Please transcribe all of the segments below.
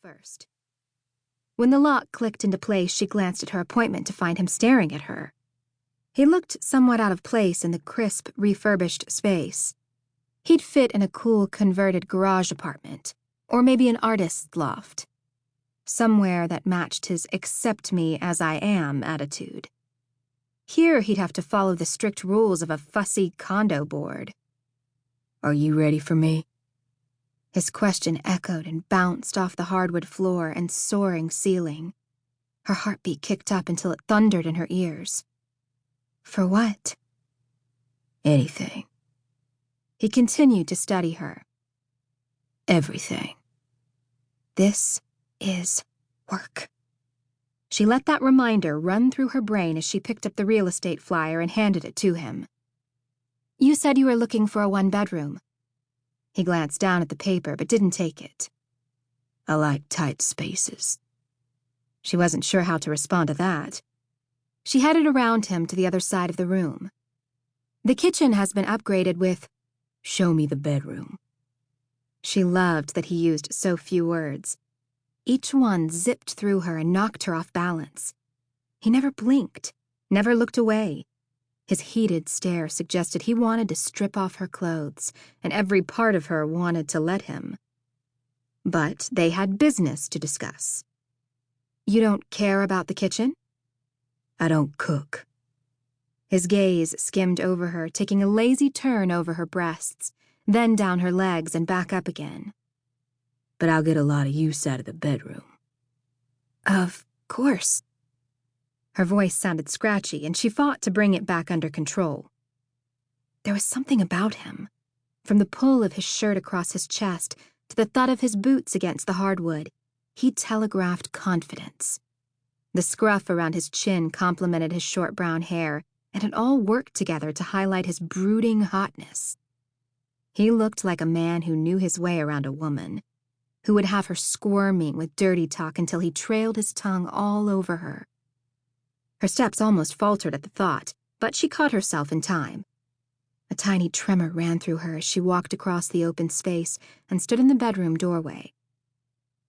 first. When the lock clicked into place, she glanced at her appointment to find him staring at her. He looked somewhat out of place in the crisp, refurbished space. He'd fit in a cool, converted garage apartment, or maybe an artist's loft. Somewhere that matched his accept me as I am attitude. Here he'd have to follow the strict rules of a fussy condo board. "Are you ready for me?" His question echoed and bounced off the hardwood floor and soaring ceiling. Her heartbeat kicked up until it thundered in her ears. For what? Anything. He continued to study her. Everything. This is work. She let that reminder run through her brain as she picked up the real estate flyer and handed it to him. "You said you were looking for a one-bedroom." He glanced down at the paper but didn't take it. "I like tight spaces." She wasn't sure how to respond to that. She headed around him to the other side of the room. "The kitchen has been upgraded with..." "Show me the bedroom." She loved that he used so few words. Each one zipped through her and knocked her off balance. He never blinked, never looked away. His heated stare suggested he wanted to strip off her clothes, and every part of her wanted to let him. But they had business to discuss. "You don't care about the kitchen?" "I don't cook." His gaze skimmed over her, taking a lazy turn over her breasts, then down her legs and back up again. "But I'll get a lot of use out of the bedroom." "Of course." Her voice sounded scratchy, and she fought to bring it back under control. There was something about him, from the pull of his shirt across his chest to the thud of his boots against the hardwood. He telegraphed confidence. The scruff around his chin complemented his short brown hair, and it all worked together to highlight his brooding hotness. He looked like a man who knew his way around a woman, who would have her squirming with dirty talk until he trailed his tongue all over her. Her steps almost faltered at the thought, but she caught herself in time. A tiny tremor ran through her as she walked across the open space and stood in the bedroom doorway.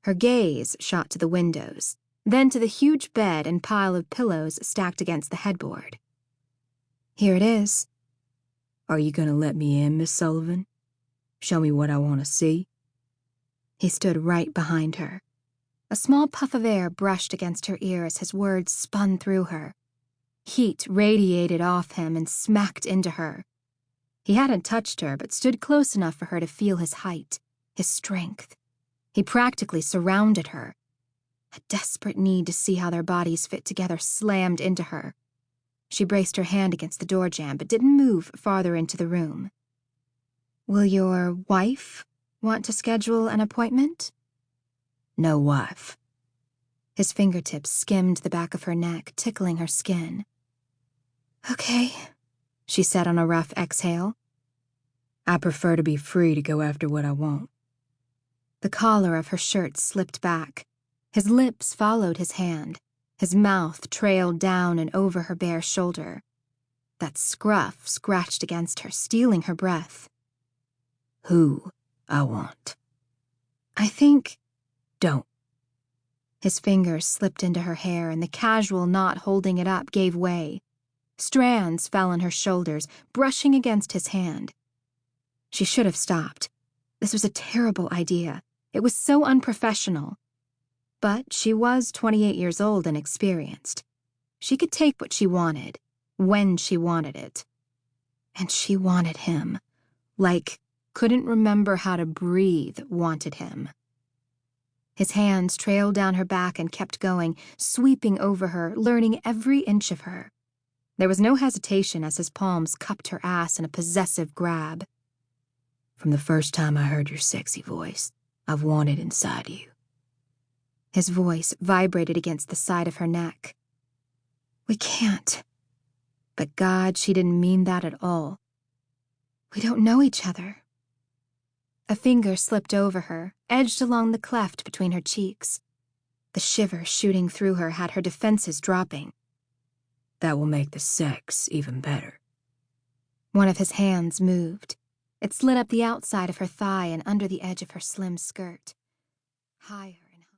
Her gaze shot to the windows, then to the huge bed and pile of pillows stacked against the headboard. "Here it is." "Are you going to let me in, Miss Sullivan? Show me what I want to see?" He stood right behind her. A small puff of air brushed against her ear as his words spun through her. Heat radiated off him and smacked into her. He hadn't touched her, but stood close enough for her to feel his height, his strength. He practically surrounded her. A desperate need to see how their bodies fit together slammed into her. She braced her hand against the door jamb, but didn't move farther into the room. "Will your wife want to schedule an appointment?" "No wife." His fingertips skimmed the back of her neck, tickling her skin. "Okay," she said on a rough exhale. "I prefer to be free to go after what I want." The collar of her shirt slipped back. His lips followed his hand. His mouth trailed down and over her bare shoulder. That scruff scratched against her, stealing her breath. "Who I want." "I think..." "Don't." His fingers slipped into her hair, and the casual knot holding it up gave way. Strands fell on her shoulders, brushing against his hand. She should have stopped. This was a terrible idea. It was so unprofessional. But she was 28 years old and experienced. She could take what she wanted, when she wanted it. And she wanted him. Like, couldn't remember how to breathe, wanted him. His hands trailed down her back and kept going, sweeping over her, learning every inch of her. There was no hesitation as his palms cupped her ass in a possessive grab. "From the first time I heard your sexy voice, I've wanted inside you." His voice vibrated against the side of her neck. "We can't." But God, she didn't mean that at all. "We don't know each other." A finger slipped over her, edged along the cleft between her cheeks. The shiver shooting through her had her defenses dropping. "That will make the sex even better." One of his hands moved. It slid up the outside of her thigh and under the edge of her slim skirt. Higher.